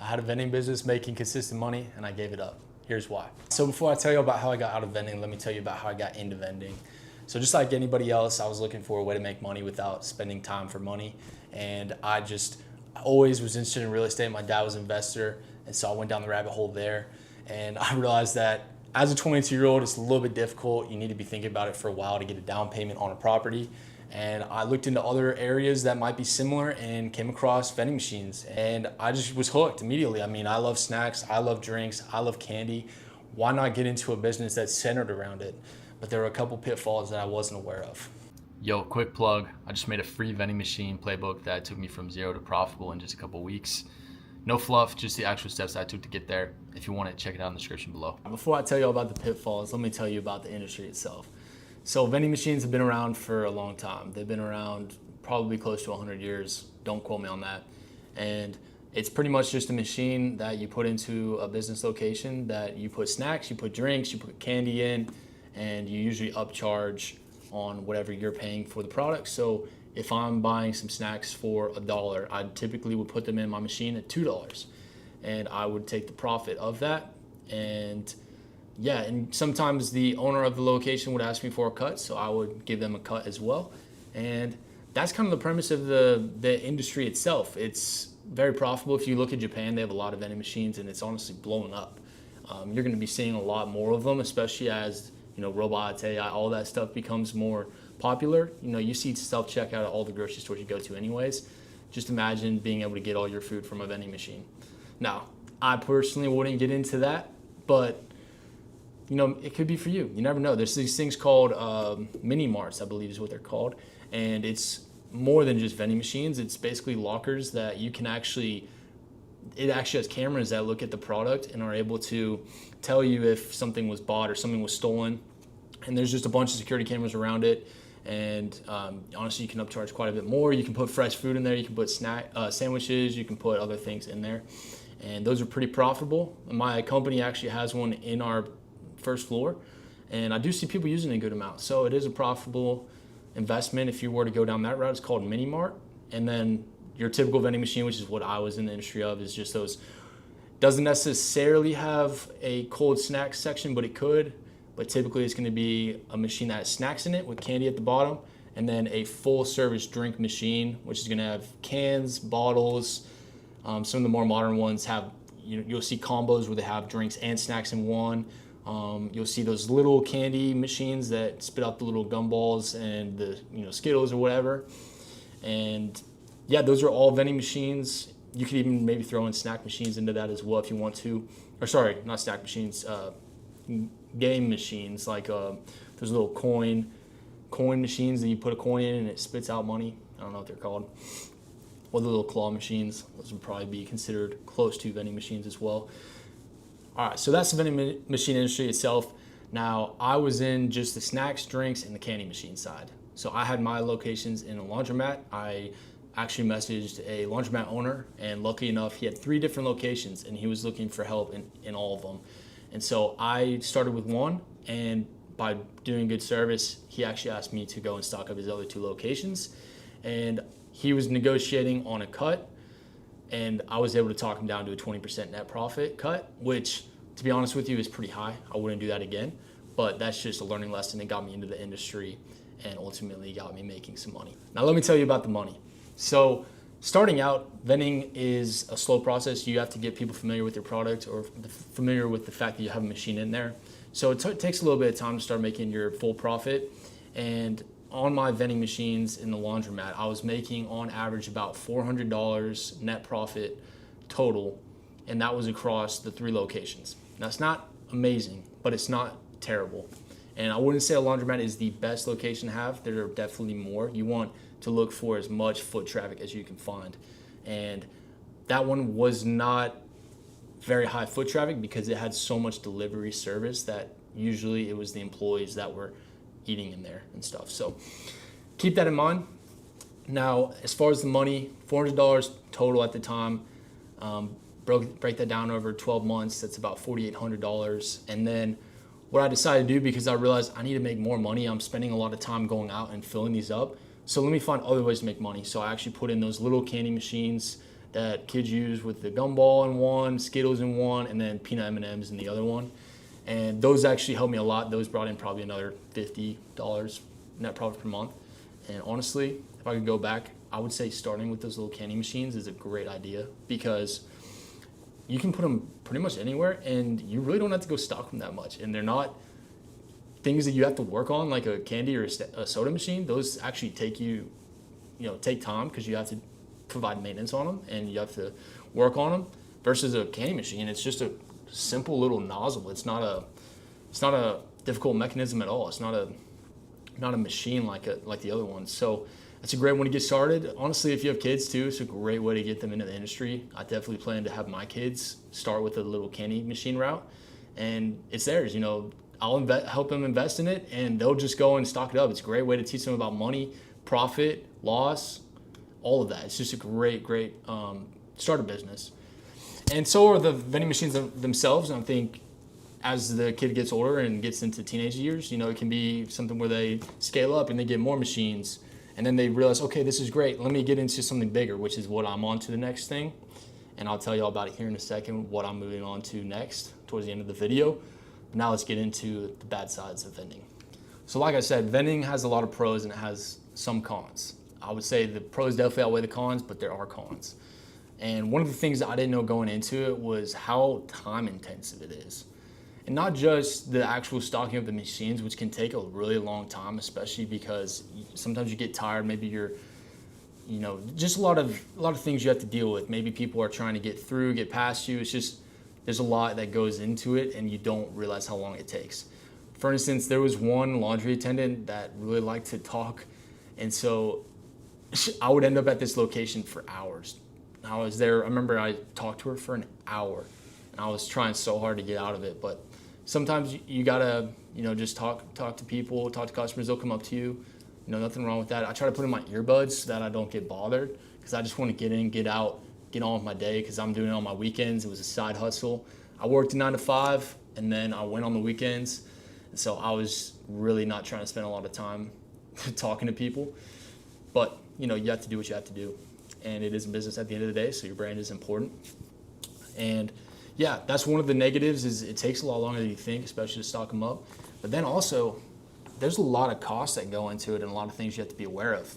I had a vending business making consistent money and I gave it up. Here's why. So before I tell you about how I got out of vending, let me tell you about how I got into vending. So just like anybody else, I was looking for a way to make money without spending time for money. And I always was interested in real estate. My dad was an investor. And so I went down the rabbit hole there. And I realized that as a 22-year-old, it's a little bit difficult. You need to be thinking about it for a while to get a down payment on a property. And I looked into other areas that might be similar and came across vending machines. And I just was hooked immediately. I mean, I love snacks, I love drinks, I love candy. Why not get into a business that's centered around it? But there were a couple pitfalls that I wasn't aware of. Yo, quick plug. I just made a free vending machine playbook that took me from zero to profitable in just a couple weeks. No fluff, just the actual steps I took to get there. If you want it, check it out in the description below. Before I tell you about the pitfalls, let me tell you about the industry itself. So vending machines have been around for a long time. They've been around probably close to 100 years. Don't quote me on that. And it's pretty much just a machine that you put into a business location that you put snacks, you put drinks, you put candy in, and you usually upcharge on whatever you're paying for the product. So if I'm buying some snacks for $1, I typically would put them in my machine at $2. And I would take the profit of that. And yeah, and sometimes the owner of the location would ask me for a cut, so I would give them a cut as well. And that's kind of the premise of the industry itself. It's very profitable. If you look at Japan, they have a lot of vending machines, and it's honestly blowing up. You're going to be seeing a lot more of them, especially as robots, AI, all that stuff becomes more popular. You see self-checkout at all the grocery stores you go to anyways. Just imagine being able to get all your food from a vending machine. Now, I personally wouldn't get into that, but it could be for you. You never know. There's these things called mini marts, I believe is what they're called. And it's more than just vending machines. It's basically lockers that you can it actually has cameras that look at the product and are able to tell you if something was bought or something was stolen. And there's just a bunch of security cameras around it. And honestly, you can upcharge quite a bit more. You can put fresh food in there. You can put sandwiches. You can put other things in there. And those are pretty profitable. My company actually has one in our first floor, and I do see people using it a good amount. So it is a profitable investment if you were to go down that route. It's called Mini Mart. And then your typical vending machine, which is what I was in the industry of, is just those. Doesn't necessarily have a cold snack section, but it could. But typically it's going to be a machine that has snacks in it with candy at the bottom, and then a full service drink machine, which is going to have cans, bottles. Some of the more modern ones have, you'll see combos where they have drinks and snacks in one. You'll see those little candy machines that spit out the little gumballs and the Skittles or whatever. And yeah, those are all vending machines. You could even maybe throw in snack machines into that as well if you want to. Or sorry, not snack machines, game machines, like those little coin machines that you put a coin in and it spits out money. I don't know what they're called. Or the little claw machines. Those would probably be considered close to vending machines as well. All right, so that's the vending machine industry itself. Now, I was in just the snacks, drinks, and the candy machine side. So I had my locations in a laundromat. I actually messaged a laundromat owner, and lucky enough, he had 3 different locations, and he was looking for help in all of them. And so I started with one, and by doing good service, he actually asked me to go and stock up his other 2 locations. And he was negotiating on a cut, and I was able to talk him down to a 20% net profit cut, which, to be honest with you, is pretty high. I wouldn't do that again, but that's just a learning lesson. It got me into the industry and ultimately got me making some money. Now let me tell you about the money. So starting out, vending is a slow process. You have to get people familiar with your product or familiar with the fact that you have a machine in there. So it takes a little bit of time to start making your full profit. And on my vending machines in the laundromat, I was making on average about $400 net profit total, and that was across the 3 locations. Now, it's not amazing, but it's not terrible. And I wouldn't say a laundromat is the best location to have. There are definitely more. You want to look for as much foot traffic as you can find. And that one was not very high foot traffic because it had so much delivery service that usually it was the employees that were eating in there and stuff. So keep that in mind. Now, as far as the money, $400 total at the time. Break that down over 12 months. That's about $4,800. And then what I decided to do, because I realized I need to make more money, I'm spending a lot of time going out and filling these up. So let me find other ways to make money. So I actually put in those little candy machines that kids use with the gumball in one, Skittles in one, and then peanut M&Ms in the other one. And those actually helped me a lot. Those brought in probably another $50 net profit per month. And honestly, if I could go back, I would say starting with those little candy machines is a great idea, because you can put them pretty much anywhere and you really don't have to go stock them that much. And they're not things that you have to work on like a candy or a soda machine. Those actually take time, because you have to provide maintenance on them and you have to work on them, versus a candy machine. It's just a simple little nozzle. It's not a difficult mechanism at all. It's not a machine like the other ones. So it's a great one to get started. Honestly, if you have kids too, it's a great way to get them into the industry. I definitely plan to have my kids start with a little candy machine route, and it's theirs. I'll help them invest in it, and they'll just go and stock it up. It's a great way to teach them about money, profit, loss, all of that. It's just a great start a business. And so are the vending machines themselves. And I think as the kid gets older and gets into teenage years, it can be something where they scale up and they get more machines. And then they realize, okay, this is great. Let me get into something bigger, which is what I'm on to the next thing. And I'll tell you all about it here in a second, what I'm moving on to next towards the end of the video. But now let's get into the bad sides of vending. So like I said, vending has a lot of pros and it has some cons. I would say the pros definitely outweigh the cons, but there are cons. And one of the things that I didn't know going into it was how time intensive it is. And not just the actual stocking of the machines, which can take a really long time, especially because sometimes you get tired. Maybe you're, just a lot of things you have to deal with. Maybe people are trying to get past you. It's just, there's a lot that goes into it and you don't realize how long it takes. For instance, there was one laundry attendant that really liked to talk. And so I would end up at this location for hours. I was there, I remember I talked to her for an hour. And I was trying so hard to get out of it, but sometimes you gotta, just talk to people, talk to customers. They'll come up to you. Nothing wrong with that. I try to put in my earbuds so that I don't get bothered, because I just want to get in, get out, get on with my day, because I'm doing it on my weekends. It was a side hustle. I worked 9 to 5, and then I went on the weekends. And so I was really not trying to spend a lot of time talking to people. But, you have to do what you have to do. And it is a business at the end of the day, so your brand is important. And yeah, that's one of the negatives, is it takes a lot longer than you think, especially to stock them up. But then also, there's a lot of costs that go into it and a lot of things you have to be aware of.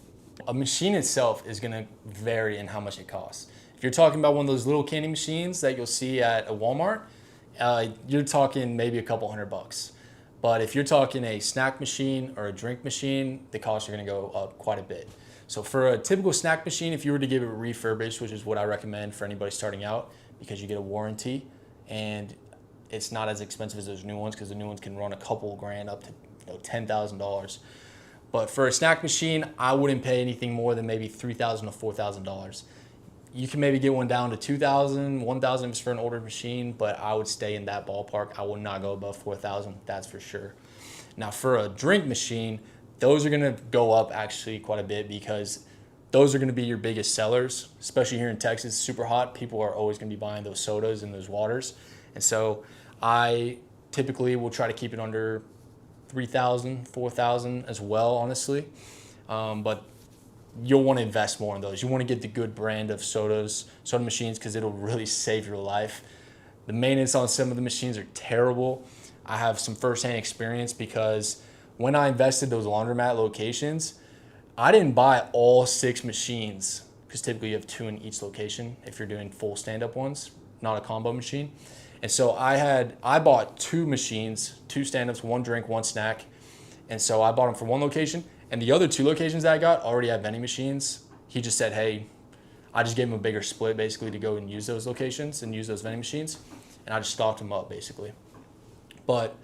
A machine itself is gonna vary in how much it costs. If you're talking about one of those little candy machines that you'll see at a Walmart, you're talking maybe a couple $100. But if you're talking a snack machine or a drink machine, the costs are gonna go up quite a bit. So for a typical snack machine, if you were to give it refurbished, which is what I recommend for anybody starting out, because you get a warranty and it's not as expensive as those new ones, because the new ones can run a couple grand up to $10,000. But for a snack machine, I wouldn't pay anything more than maybe $3,000 to $4,000. You can maybe get one down to $2,000, $1,000 if it's for an older machine, but I would stay in that ballpark. I would not go above $4,000, that's for sure. Now for a drink machine, those are gonna go up actually quite a bit, because those are gonna be your biggest sellers, especially here in Texas. It's super hot. People are always gonna be buying those sodas and those waters. And so I typically will try to keep it under $3,000, $4,000 as well, honestly. But you'll want to invest more in those. You want to get the good brand of soda machines, because it'll really save your life. The maintenance on some of the machines are terrible. I have some firsthand experience, because when I invested those laundromat locations, I didn't buy all 6 machines, because typically you have 2 in each location if you're doing full stand-up ones, not a combo machine. And so I bought 2 machines, 2 stand-ups, 1 drink, 1 snack. And so I bought them for 1 location, and the other 2 locations that I got already had vending machines. He just said, hey, I just gave him a bigger split basically to go and use those locations and use those vending machines. And I just stocked them up basically. But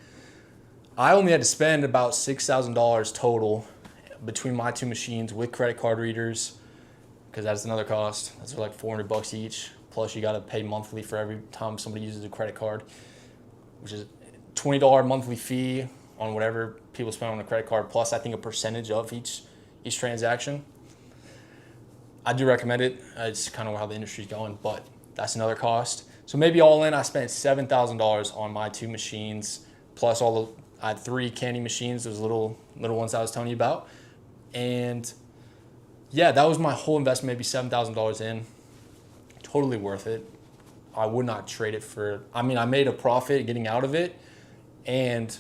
I only had to spend about $6,000 total between my 2 machines with credit card readers, because that's another cost. Those are like $400 each. Plus you got to pay monthly for every time somebody uses a credit card, which is $20 monthly fee on whatever people spend on a credit card, plus I think a percentage of each transaction. I do recommend it. It's kind of how the industry's going, but that's another cost. So maybe all in, I spent $7,000 on my 2 machines, plus I had 3 candy machines, those little ones I was telling you about. And yeah, that was my whole investment, maybe $7,000 in. totally worth it. I would not trade it for, I mean, I made a profit getting out of it, and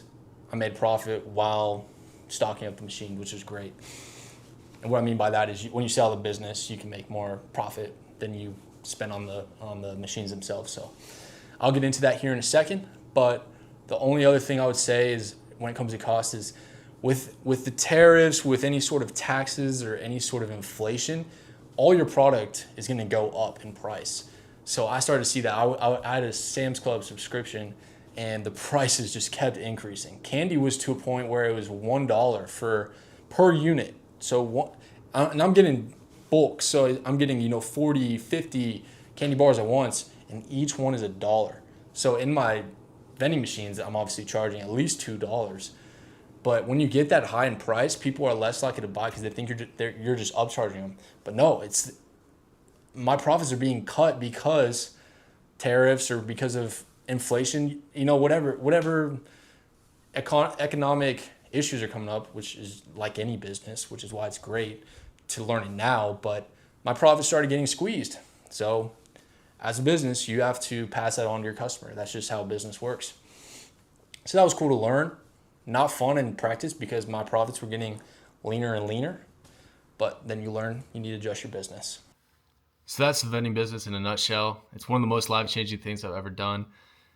I made profit while stocking up the machine, which is great. And what I mean by that is when you sell the business, you can make more profit than you spend on the machines themselves. So I'll get into that here in a second. But the only other thing I would say is when it comes to cost is with the tariffs, with any sort of taxes or any sort of inflation, all your product is going to go up in price. So I started to see that. I had a Sam's Club subscription, and the prices just kept increasing. Candy was to a point where it was $1 per unit. So and I'm getting bulk, so I'm getting 40, 50 candy bars at once, and each one is $1. So in my vending machines, I'm obviously charging at least $2. But when you get that high in price, people are less likely to buy because they think you're just upcharging them. But no, it's my profits are being cut because tariffs or because of inflation. Whatever economic issues are coming up, which is like any business, which is why it's great to learn it now. But my profits started getting squeezed. So as a business, you have to pass that on to your customer. That's just how business works. So that was cool to learn. Not fun in practice because my profits were getting leaner and leaner. But then you learn you need to adjust your business. So that's the vending business in a nutshell. It's one of the most life-changing things I've ever done.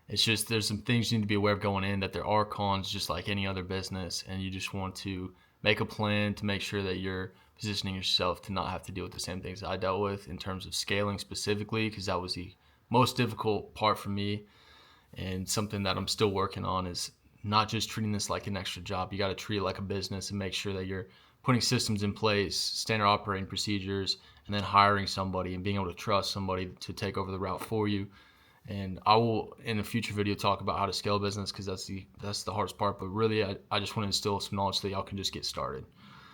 It's just there's some things you need to be aware of going in, that there are cons just like any other business, and you just want to make a plan to make sure that you're positioning yourself to not have to deal with the same things I dealt with in terms of scaling specifically, because that was the most difficult part for me, and something that I'm still working on is not just treating this like an extra job. You got to treat it like a business and make sure that you're putting systems in place, standard operating procedures, and then hiring somebody and being able to trust somebody to take over the route for you. And I will, in a future video, talk about how to scale business, because that's the hardest part. But really, I just want to instill some knowledge so that y'all can just get started.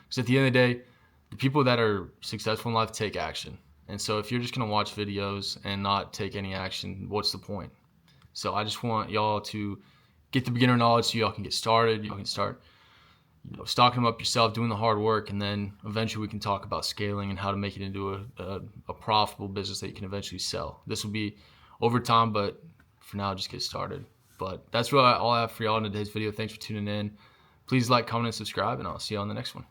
Because at the end of the day, the people that are successful in life take action. And so if you're just going to watch videos and not take any action, what's the point? So I just want y'all to get the beginner knowledge so y'all can get started. Y'all can start stocking them up yourself, doing the hard work, and then eventually we can talk about scaling and how to make it into a profitable business that you can eventually sell. This will be over time, but for now, just get started. But that's really all I have for y'all in today's video. Thanks for tuning in. Please like, comment, and subscribe, and I'll see you on the next one.